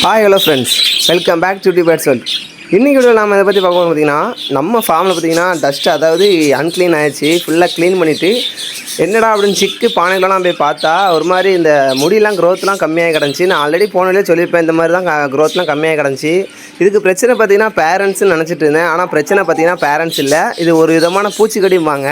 Hi hello friends, welcome back to pets world. இன்றைக்கி video நாம் இதை பற்றி பார்க்க பார்த்திங்கன்னா, நம்ம ஃபார்மில் பார்த்திங்கன்னா டஸ்ட்டு, அதாவது அன்க்ளீன் ஆகிடுச்சு. ஃபுல்லாக க்ளீன் பண்ணிவிட்டு என்னடா அப்படின்னு சிக்கு பானைகளெலாம் போய் பார்த்தா ஒரு மாதிரி இந்த முடியெல்லாம் க்ரோத்லாம் கம்மியாக கிடந்துச்சு. நான் ஆல்ரெடி போனதிலே சொல்லியிருப்பேன், இந்த மாதிரி தான் க்ரோத்லாம் கம்மியாக கிடந்துச்சு. இதுக்கு பிரச்சனை பார்த்திங்கன்னா பேரண்ட்ஸ்னு நினச்சிட்டு இருந்தேன். ஆனால் பிரச்சனை பார்த்திங்கன்னா பேரண்ட்ஸ் இல்லை, இது ஒரு விதமான பூச்சிக்கடிம்பாங்க.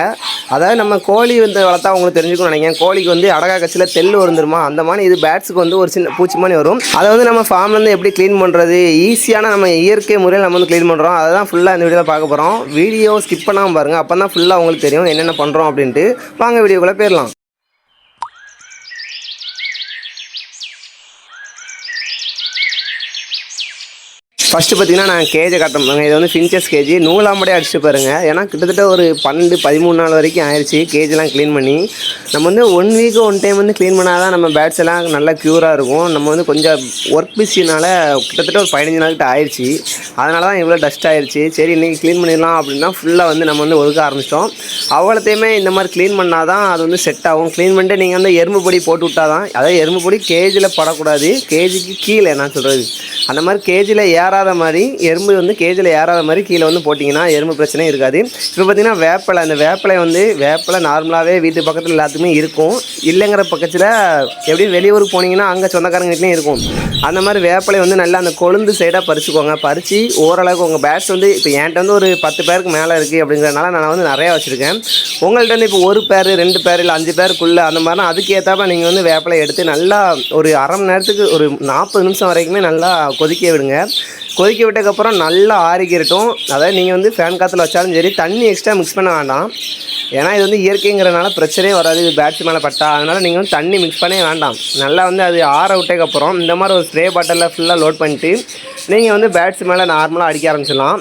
அதாவது நம்ம கோழி வந்து வளர்த்தா உங்களுக்கு தெரிஞ்சுக்கணும்னு நினைக்கிறேன். கோழிக்கு வந்து அடகா கட்சியில் தெல் வந்துருமா, அந்த மாதிரி இது பேட்ஸுக்கு வந்து ஒரு சின்ன பூச்சி மாதிரி வரும். அதை வந்து நம்ம ஃபார்ம்லேருந்து எப்படி க்ளீன் பண்ணுறது, ஈஸியான நம்ம இயற்கை முறையில் நம்ம வந்து க்ளீன் பண்ணுறோம். அதை தான் ஃபுல்லாக இந்த வீடியோவில் பார்க்க போகிறோம். வீடியோ ஸ்கிப் பண்ணாமல் பாருங்கள், அப்போ தான் ஃபுல்லாக உங்களுக்கு தெரியும் என்னென்ன பண்ணுறோம் அப்படின்ட்டு. வாங்க வீடியோக்குள்ளே போயிடலாம். ஃபஸ்ட்டு பார்த்திங்கன்னா நான் கேஜை காட்டுறோம். இது வந்து ஃபின்ச்சஸ் கேஜி நூலாம்படியே அடிச்சுட்டு பாருங்கள். ஏன்னா கிட்டத்தட்ட ஒரு 12-13 நாள் வரைக்கும் ஆயிடுச்சு கேஜெலாம் க்ளீன் பண்ணி. நம்ம வந்து 1 வீக் 1 டைம் வந்து க்ளீன் பண்ணால் தான் நம்ம பேட்ஸ் எல்லாம் நல்லா க்யூராக இருக்கும். நம்ம வந்து கொஞ்சம் ஒர்க் பிஸினால் கிட்டத்தட்ட ஒரு 15 நாள்கிட்ட ஆயிடுச்சு. அதனால தான் இவ்வளோ டஸ்ட் ஆயிடுச்சு. சரி இன்றைக்கி க்ளீன் பண்ணிடலாம் அப்படின்னா ஃபுல்லாக வந்து நம்ம வந்து ஒதுக்க ஆரம்பிச்சிட்டோம். அவ்வளோத்தையுமே இந்த மாதிரி க்ளீன் பண்ணால் தான் அது வந்து செட் ஆகும். க்ளீன் பண்ணிட்டு நீங்கள் வந்து எறும்பு பொடி போட்டு விட்டால் தான், அதாவது எறும்பு பொடி கேஜில் படக்கூடாது, கேஜிக்கு கீழே நான் சொல்கிறது. அந்த மாதிரி கேஜில் ஏறாத மாதிரி, எறும்பு வந்து கேஜில் ஏறாத மாதிரி கீழே வந்து போட்டிங்கன்னா எறும்பு பிரச்சனையும் இருக்காது. இப்போ பார்த்திங்கன்னா வேப்பிலை, அந்த வேப்பிலை நார்மலாகவே வீட்டு பக்கத்தில் எல்லாத்துக்குமே இருக்கும். இல்லைங்கிற பக்கத்தில் எப்படியும் வெளியூருக்கு போனீங்கன்னா அங்கே சொந்தக்காரங்க வீட்லேயும் இருக்கும். அந்த மாதிரி வேப்பிலை வந்து நல்லா அந்த கொழுந்து சைடாக பறிச்சுக்கோங்க. பறித்து ஓரளவுக்கு உங்கள் பேட்ஸ் வந்து இப்போ என்கிட்ட வந்து ஒரு 10 பேருக்கு மேலே இருக்குது அப்படிங்கிறதுனால நான் வந்து நிறையா வச்சுருக்கேன். உங்கள்கிட்ட வந்து இப்போ 1 பேர் 2 பேர் இல்லை 5 பேருக்குள்ளே அந்த மாதிரினா அதுக்கு ஏற்றாப்ப நீங்கள் வந்து வேப்பிலை எடுத்து நல்லா ஒரு அரை மணி நேரத்துக்கு ஒரு 40 நிமிஷம் வரைக்குமே நல்லா கொதிக்க விடுங்க. கொதிக்க விட்டதுக்கப்புறம் நல்லா ஆறிக்கிறட்டும். அதாவது நீங்கள் வந்து ஃபேன் காற்றுல வச்சாலும் சரி, தண்ணி எக்ஸ்ட்ரா மிக்ஸ் பண்ண வேண்டாம். ஏன்னா இது வந்து இயற்கைங்கிறனால பிரச்சனையே வராது, இது பேட்ஸ் மேலே பட்டா. அதனால் நீங்கள் வந்து தண்ணி மிக்ஸ் பண்ணவே வேண்டாம். நல்லா வந்து அது ஆற விட்டதுக்கப்புறம் இந்த மாதிரி ஒரு ஸ்ப்ரே பாட்டிலில் ஃபுல்லாக லோட் பண்ணிட்டு நீங்கள் வந்து பேட்ஸ் மேலே நார்மலாக அடிக்க ஆரம்பிச்சிடலாம்.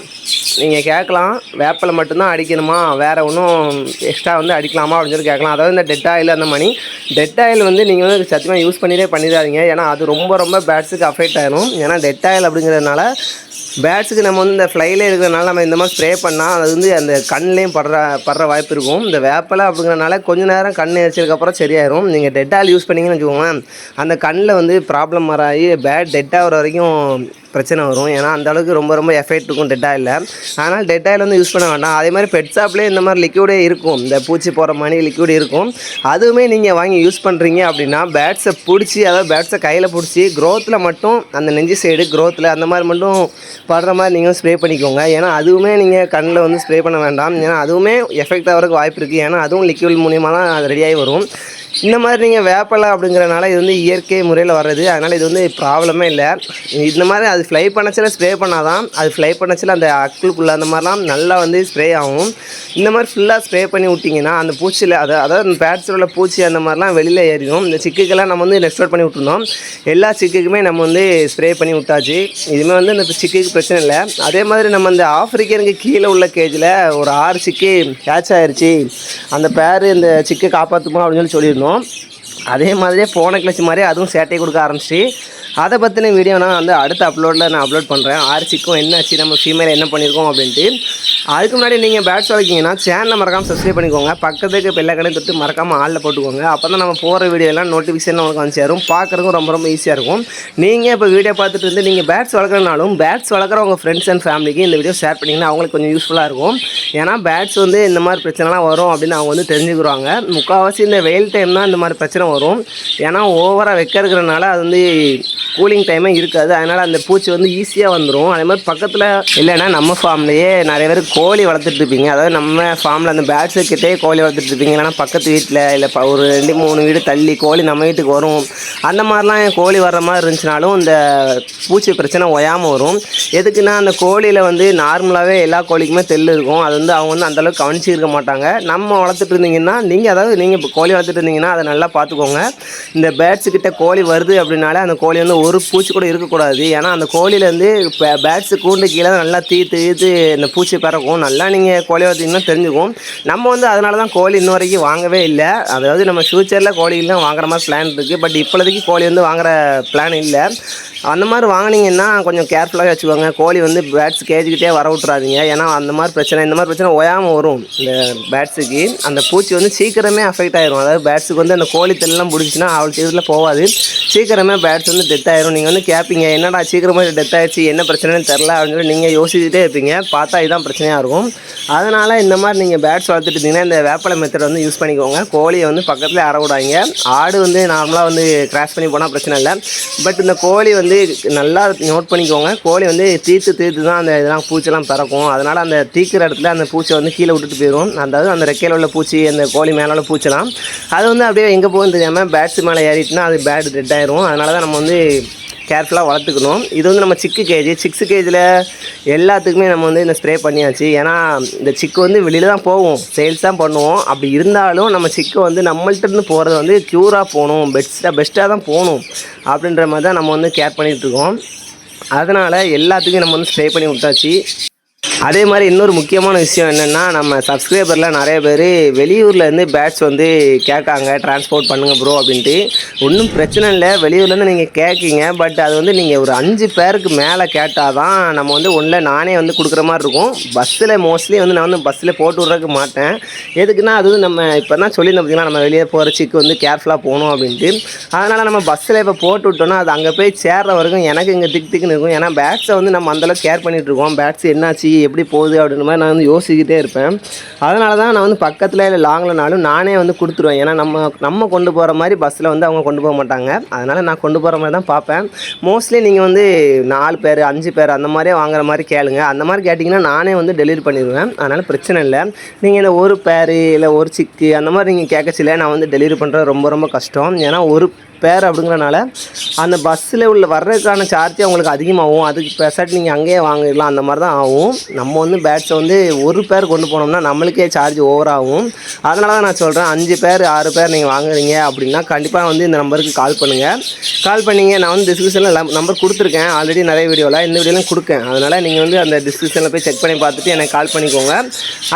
நீங்கள் கேட்கலாம், வேப்பிலை மட்டும்தான் அடிக்கணுமா, வேறு ஒன்றும் எக்ஸ்ட்ரா வந்து அடிக்கலாமா அப்படின்னு சொல்லி கேட்கலாம். அதாவது இந்த டெட் ஆயில், அந்த மாதிரி டெட் ஆயில் வந்து நீங்கள் வந்து சத்தியமாக யூஸ் பண்ணிடாதீங்க. ஏன்னா அது ரொம்ப பேட்ஸுக்கு அஃபெக்ட் ஆகிடும். ஏன்னா டெட் ஆயில் அப்படிங்கிறதுனால பேட்ஸுக்கு நம்ம வந்து இந்த ஃப்ளைலே இருக்கிறதுனால நம்ம இந்த மாதிரி ஸ்ப்ரே பண்ணால் அது வந்து அந்த கண்லேயும் படுற வாய்ப்பு இருக்கும். இந்த வேப்பிலை அப்படிங்கிறனால கொஞ்சம் நேரம் கண் எரிச்சதுக்கப்புறம் சரியாயிடும். நீங்கள் டெட் ஆயில் யூஸ் பண்ணிங்கன்னு வச்சுக்கோங்களேன், அந்த கண்ணில் வந்து ப்ராப்ளம் வராது, பேட் டெட் ஆகிற வரைக்கும் பிரச்சனை வரும். ஏன்னா அந்தளவுக்கு ரொம்ப எஃபெக்ட் இருக்கும் டெட் ஆயிலில். அதனால் டெட் ஆயில் வந்து யூஸ் பண்ண வேண்டாம். அதே மாதிரி பெட் ஷாப்லேயே இந்த மாதிரி லிக்விடே இருக்கும், இந்த பூச்சி போகிற மாதிரி லிக்விட் இருக்கும். அதுவுமே நீங்கள் வாங்கி யூஸ் பண்ணுறீங்க அப்படின்னா பேட்ஸை பிடிச்சி, அதாவது பேட்ஸை கையில் பிடிச்சி க்ரோத்தில் மட்டும், அந்த நெஞ்சு சைடு க்ரோத்தில் அந்த மாதிரி மட்டும் படுற மாதிரி நீங்கள் ஸ்ப்ரே பண்ணிக்கோங்க. ஏன்னா அதுவுமே நீங்கள் கண்ணில் வந்து ஸ்ப்ரே பண்ண வேண்டாம். ஏன்னா அதுவுமே எஃபெக்ட் ஆகிறதுக்கு வாய்ப்பு இருக்குது. ஏன்னா அதுவும் லிக்விட் மூலியமாக தான் அது ரெடியாகி வரும். இந்த மாதிரி நீங்கள் வேப்பிலை அப்படிங்கிறனால இது வந்து இயற்கை முறையில் வர்றது. அதனால் இது வந்து ப்ராப்ளமே இல்லை. இந்த மாதிரி அது ஃப்ளை பண்ணச்சில் ஸ்ப்ரே பண்ணால் தான், அது ஃப்ளை பண்ணச்சில் அந்த அக்குளுக்குள்ளே அந்த மாதிரிலாம் நல்லா வந்து ஸ்ப்ரே ஆகும். இந்த மாதிரி ஃபுல்லாக ஸ்ப்ரே பண்ணி விட்டிங்கன்னா அந்த பூச்சியில் அதாவது அந்த பேட்ஸில் உள்ள பூச்சி அந்த மாதிரிலாம் வெளியில் ஏறிடும். இந்த சிக்குக்கெல்லாம் நம்ம வந்து நெக்ஸ்ட் பண்ணி விட்டுருந்தோம். எல்லா சிக்குக்குமே நம்ம வந்து ஸ்ப்ரே பண்ணி விட்டாச்சு. இதுவுமே வந்து இந்த சிக்குக்கு பிரச்சனை இல்லை. அதே மாதிரி நம்ம இந்த ஆஃப்ரிக்கனுக்கு கீழே உள்ள கேஜில் ஒரு 6 சிக்கு கேட்ச் ஆகிருச்சு. அந்த பேர் இந்த சிக்கை காப்பாற்றுமா அப்படின்னு சொல்லியிருந்தோம். அதே மாதிரியே போன கிளச்சி மாதிரி அதுவும் சேட்டை கொடுக்க ஆரம்பிச்சு. அதை பற்றின வீடியோ நான் வந்து அடுத்த அப்லோடில் நான் அப்லோட் பண்ணுறேன். ஆர்சிக்கும் என்ன ஆச்சு, நம்ம ஃபீமேல் என்ன பண்ணியிருக்கோம் அப்படின்ட்டு. அதுக்கு முன்னாடி நீங்கள் பேட்ஸ் வளர்க்கிங்கன்னா சேனலை மறக்காமல் சப்ஸ்கிரைப் பண்ணிக்கோங்க. பக்கத்துக்கு பெல்லை கடையும் தொட்டு மறக்காமல் ஆளில் போட்டுக்கோங்க. அப்போ தான் நம்ம போகிற வீடியோலாம் நோட்டிஃபிகேஷன் உங்களுக்கு வந்து சேரும். பார்க்குறதுக்கும் ரொம்ப ஈஸியாக இருக்கும். நீங்கள் இப்போ வீடியோ பார்த்துட்டு இருந்து நீங்கள் பேட்ஸ் வளர்க்குறனாலும் பேட்ஸ் வளர்க்குற உங்கள் ஃப்ரெண்ட்ஸ் அண்ட் ஃபேமிலிக்கு இந்த வீடியோ ஷேர் பண்ணிங்கன்னா அவங்களுக்கு கொஞ்சம் யூஸ்ஃபுல்லாக இருக்கும். ஏன்னா பேட்ஸ் வந்து இந்த மாதிரி பிரச்சனைலாம் வரும் அப்படின்னு அவங்க வந்து தெரிஞ்சுக்கிறாங்க. முக்கால்வாசி இந்த வெயில் டைம் தான் இந்த மாதிரி பிரச்சனை வரும். ஏன்னா ஓவராக இருக்கிறதுனால அது வந்து கூலிங் டைமே இருக்காது. அதனால் அந்த பூச்சி வந்து ஈஸியாக வந்துடும். அதே மாதிரி பக்கத்தில் இல்லைன்னா நம்ம ஃபார்ம்லேயே நிறைய பேர் கோழி வளர்த்துட்ருப்பீங்க. அதாவது நம்ம ஃபார்மில் அந்த பேட்ஸுக்கிட்டே கோழி வளர்த்துட்ருப்பீங்க. இல்லைனா பக்கத்து வீட்டில் இல்லை ஒரு 2-3 வீடு தள்ளி கோழி நம்ம வீட்டுக்கு வரும். அந்த மாதிரிலாம் கோழி வர்ற மாதிரி இருந்துச்சுனாலும் இந்த பூச்சி பிரச்சனை ஓயாமல் வரும். எதுக்குன்னா அந்த கோழியில் வந்து நார்மலாகவே எல்லா கோழிக்குமே தெல் இருக்கும். அது வந்து அவங்க வந்து அந்தளவுக்கு கவனிச்சிருக்க மாட்டாங்க. நம்ம வளர்த்துட்டு இருந்தீங்கன்னா நீங்கள் இப்போ கோழி வளர்த்துட்டு இருந்தீங்கன்னா அதை நல்லா பார்த்துக்கோங்க. இந்த பேட்ஸுக்கிட்ட கோழி வருது அப்படின்னாலே அந்த கோழி வந்து ஒரு பூச்சி கூட இருக்கக்கூடாது. ஏன்னா அந்த கோழியிலேருந்து பேட்ஸு கூண்டு கீழே நல்லா தீத்து இந்த பூச்சி பறக்கும். நல்லா நீங்கள் கோழி வளர்த்திங்கன்னா தெரிஞ்சுக்கும். நம்ம வந்து அதனால தான் கோழி இன்ன வரைக்கும் வாங்கவே இல்லை. அதாவது நம்ம ஃப்யூச்சரில் கோழிலாம் வாங்குற மாதிரி பிளான் இருக்குது. பட் இப்போதைக்கு கோழி வந்து வாங்குகிற பிளான் இல்லை. அந்த மாதிரி வாங்கினீங்கன்னா கொஞ்சம் கேர்ஃபுல்லாக வச்சுக்கோங்க. கோழி வந்து பேட்ஸ் கேஜுக்கிட்டே வர விட்றாதீங்க. ஏன்னா இந்த மாதிரி பிரச்சனை ஓயாமல் வரும். இந்த பேட்ஸுக்கு அந்த பூச்சி வந்து சீக்கிரமே அஃபெக்ட் ஆகிடும். அதாவது பேட்ஸுக்கு வந்து அந்த கோழி தெல்லாம் பிடிச்சின்னா அவள் தீவிரத்தில் போகாது. சீக்கிரமே பேட்ஸ் வந்து டெத் ஆயிரும். நீங்கள் வந்து கேட்பீங்க, என்னடா சீக்கிரமாக டெத் ஆயிடுச்சு, என்ன பிரச்சனைன்னு தெரில அப்படின்னு சொல்லி நீங்கள் யோசிச்சுட்டே இருப்பீங்க. பார்த்தா இதுதான் பிரச்சனையாக இருக்கும். அதனால் இந்த மாதிரி நீங்கள் பேட்ஸ் வளர்த்துட்டு இருந்தீங்கன்னா இந்த வேப்பலை மெத்தட் வந்து யூஸ் பண்ணிக்கோங்க. கோழியை வந்து பக்கத்தில் அறவிடாங்க. ஆடு வந்து நார்மலாக வந்து கிராஸ் பண்ணி போனால் பிரச்சனை இல்லை. பட் இந்த கோழி வந்து நல்லா நோட் பண்ணிக்கோங்க. கோழி வந்து தீர்த்து தான் அந்த இதெல்லாம் பூச்செல்லாம் பறக்கும். அதனால் அந்த தீக்கிற இடத்துல அந்த பூச்சை வந்து கீழே விட்டுட்டு போயிடும். அதாவது அந்த ரெக்கையில் உள்ள பூச்சி, அந்த கோழி மேலே உள்ள பூச்செல்லாம் அது வந்து அப்படியே எங்கே போகுன்னு தெரியாமல் பேட்ஸ் மேலே ஏறிட்டுனா அது பேட் டெட் ஆயிரும். அதனால தான் நம்ம வந்து கேர்ஃபுல்லாக வளர்த்துக்கணும். இது வந்து நம்ம சிக்ஸு கேஜில் எல்லாத்துக்குமே நம்ம வந்து இந்த ஸ்ப்ரே பண்ணியாச்சு. ஏன்னா இந்த சிக்கு வந்து வெளியில் தான் போவோம், சேல்ஸ் தான் பண்ணுவோம். அப்படி இருந்தாலும் நம்ம சிக்கு வந்து நம்மள்கிட்ட போகிறது வந்து க்யூராக போகணும், பெஸ்ட்டாக தான் போகணும் அப்படின்ற மாதிரி தான் நம்ம வந்து கேர் பண்ணிகிட்ருக்கோம். அதனால் எல்லாத்துக்கும் நம்ம வந்து ஸ்ப்ரே பண்ணி விட்டாச்சு. அதே மாதிரி இன்னொரு முக்கியமான விஷயம் என்னென்னா, நம்ம சப்ஸ்கிரைபரில் நிறைய பேர் வெளியூர்லேருந்து பேட்ஸ் வந்து கேட்காங்க, டிரான்ஸ்போர்ட் பண்ணுங்கள் ப்ரோ அப்படின்ட்டு. ஒன்றும் பிரச்சனை இல்லை, வெளியூர்லேருந்து நீங்கள் கேட்குங்க. பட் அது வந்து நீங்கள் ஒரு 5 பேருக்கு மேலே கேட்டால் தான் நம்ம வந்து ஒன்றில் நானே வந்து கொடுக்குற மாதிரி இருக்கும். பஸ்ஸில் மோஸ்ட்லி வந்து நான் வந்து பஸ்ஸில் போட்டு விட்றதுக்கு மாட்டேன். எதுக்குன்னா அது வந்து நம்ம இப்போ தான் சொல்லியிருந்தோம் பார்த்திங்கன்னா, நம்ம வெளியே போகிற சிக்கு வந்து கேர்ஃபுல்லாக போகணும் அப்படின்ட்டு. அதனால் நம்ம பஸ்ஸில் இப்போ போட்டு விட்டோன்னா அது அங்கே போய் சேர்ற வரைக்கும் எனக்கு இங்கே திக்குன்னு இருக்கும். ஏன்னா பேட்ஸை வந்து நம்ம அந்தளவுக்கு கேர் பண்ணிகிட்ருக்கோம். பேட்ஸ் என்னாச்சு, எப்படி போகுது அப்படின்ற மாதிரி நான் வந்து யோசிக்கிட்டே இருப்பேன். அதனால தான் நான் வந்து பக்கத்தில் இல்லை லாங்கில்னாலும் நானே வந்து கொடுத்துருவேன். ஏன்னா நம்ம கொண்டு போகிற மாதிரி பஸ்ஸில் வந்து அவங்க கொண்டு போக மாட்டாங்க. அதனால் நான் கொண்டு போகிற மாதிரி தான் பார்ப்பேன். மோஸ்ட்லி நீங்கள் வந்து 4 பேர் 5 பேர் அந்த மாதிரியே வாங்குற மாதிரி கேளுங்க. அந்த மாதிரி கேட்டிங்கன்னா நானே வந்து டெலிவரி பண்ணிடுவேன். அதனால் பிரச்சனை இல்லை. நீங்கள் இந்த ஒரு பேர் இல்லை ஒரு சிக்கு அந்த மாதிரி நீங்கள் கேட்கச்சில்ல நான் வந்து டெலிவரி பண்ணுறது ரொம்ப ரொம்ப கஷ்டம். ஏன்னா ஒரு பேர் அப்படிங்கிறனால அந்த பஸ்ஸில் உள்ள வர்றதுக்கான சார்ஜ் அவங்களுக்கு அதிகமாகும். அதுக்கு பெசாட்டி நீங்கள் அங்கேயே வாங்கிடலாம், அந்த மாதிரி தான் ஆகும். நம்ம வந்து பேட்ஸை வந்து ஒரு பேர் கொண்டு போனோம்னா நம்மளுக்கே சார்ஜ் ஓவர் ஆகும். அதனால தான் நான் சொல்கிறேன், 5 பேர் 6 பேர் நீங்கள் வாங்குறீங்க அப்படின்னா கண்டிப்பாக வந்து இந்த நம்பருக்கு கால் பண்ணுங்கள். கால் பண்ணிங்க, நான் வந்து டிஸ்கிரிப்ஷனில் நம்பர் கொடுத்துருக்கேன் ஆல்ரெடி நிறைய வீடியோவில், இந்த வீடியோலாம் கொடுக்கேன். அதனால் நீங்கள் வந்து அந்த டிஸ்கிரிப்ஷனில் போய் செக் பண்ணி பார்த்துட்டு எனக்கு கால் பண்ணிக்கோங்க.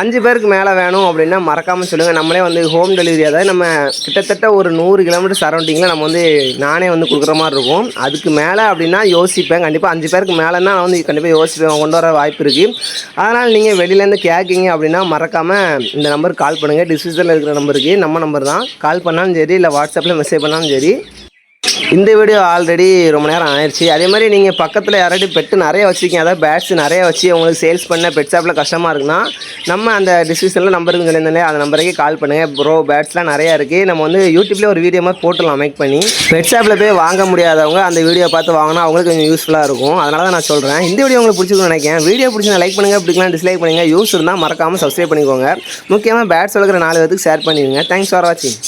5 பேருக்கு மேலே வேணும் அப்படின்னா மறக்காமல் சொல்லுங்கள். நம்மளே வந்து ஹோம் டெலிவரி, அதாவது நம்ம கிட்டத்தட்ட ஒரு 100 கிலோமீட்டர் சரௌண்டிங்கில் நம்ம வந்து நானே வந்து கொடுக்குற மாதிரி இருக்கும். அதுக்கு மேலே அப்படின்னா யோசிப்பேன். கண்டிப்பாக 5 பேருக்கு மேலேன்னா நான் வந்து கண்டிப்பாக யோசிப்பேன், கொண்டு வர வாய்ப்பு இருக்குது. அதனால் நீங்கள் வெளியிலேருந்து கேட்குறீங்க அப்படின்னா மறக்காமல் இந்த நம்பருக்கு கால் பண்ணுங்கள். டிஸ்கிரிப்ஷனில் இருக்கிற நம்பருக்கு நம்ம நம்பர் தான். கால் பண்ணாலும் சரி, இல்லை வாட்ஸ்அப்பில் மெசேஜ் பண்ணாலும் சரி. இந்த வீடியோ ஆல்ரெடி ரொம்ப நேரம் ஆயிடுச்சு. அதே மாதிரி நீங்கள் பக்கத்தில் யாராட்டி பெட்டு நிறைய வச்சுருக்கீங்க, அதாவது பேட்ஸ் நிறைய வச்சு உங்களுக்கு சேல்ஸ் பண்ண பெட் ஷாப்பில் கஷ்டமாக இருக்குன்னா நம்ம அந்த டிஸ்கிரிப்ஷனில் நம்பருக்கு சொல்லியிருந்தேன், அந்த நம்பருக்கு கால் பண்ணுங்கள். ப்ரோ பேட்ஸ்லாம் நிறையா இருக்குது. நம்ம வந்து யூடியூப்லேயே ஒரு வீடியோ மாதிரி போட்டுடலாம் மேக் பண்ணி. பெட் ஷாப்பில் போய் வாங்க முடியாதவங்க அந்த வீடியோ பார்த்து வாங்கினா அவங்களுக்கு கொஞ்சம் யூஸ்ஃபுல்லாக இருக்கும். அதனால தான் நான் சொல்கிறேன். இந்த வீடியோ உங்களுக்கு பிடிச்சிருக்குன்னு நினைக்கிறேன். வீடியோ பிடிச்சி லைக் பண்ணுங்கள், பிடிக்கலாம் டிஸ்லைக் பண்ணுங்கள். யூஸ் இருந்தால் மறக்காமல் சப்ஸ்கிரைப் பண்ணிக்கோங்க. முக்கியமாக பேட்ஸ் வளர்க்குற 4 பேருக்கு ஷேர் பண்ணிடுங்க. தேங்க்ஸ் ஃபார் வாட்சிங்.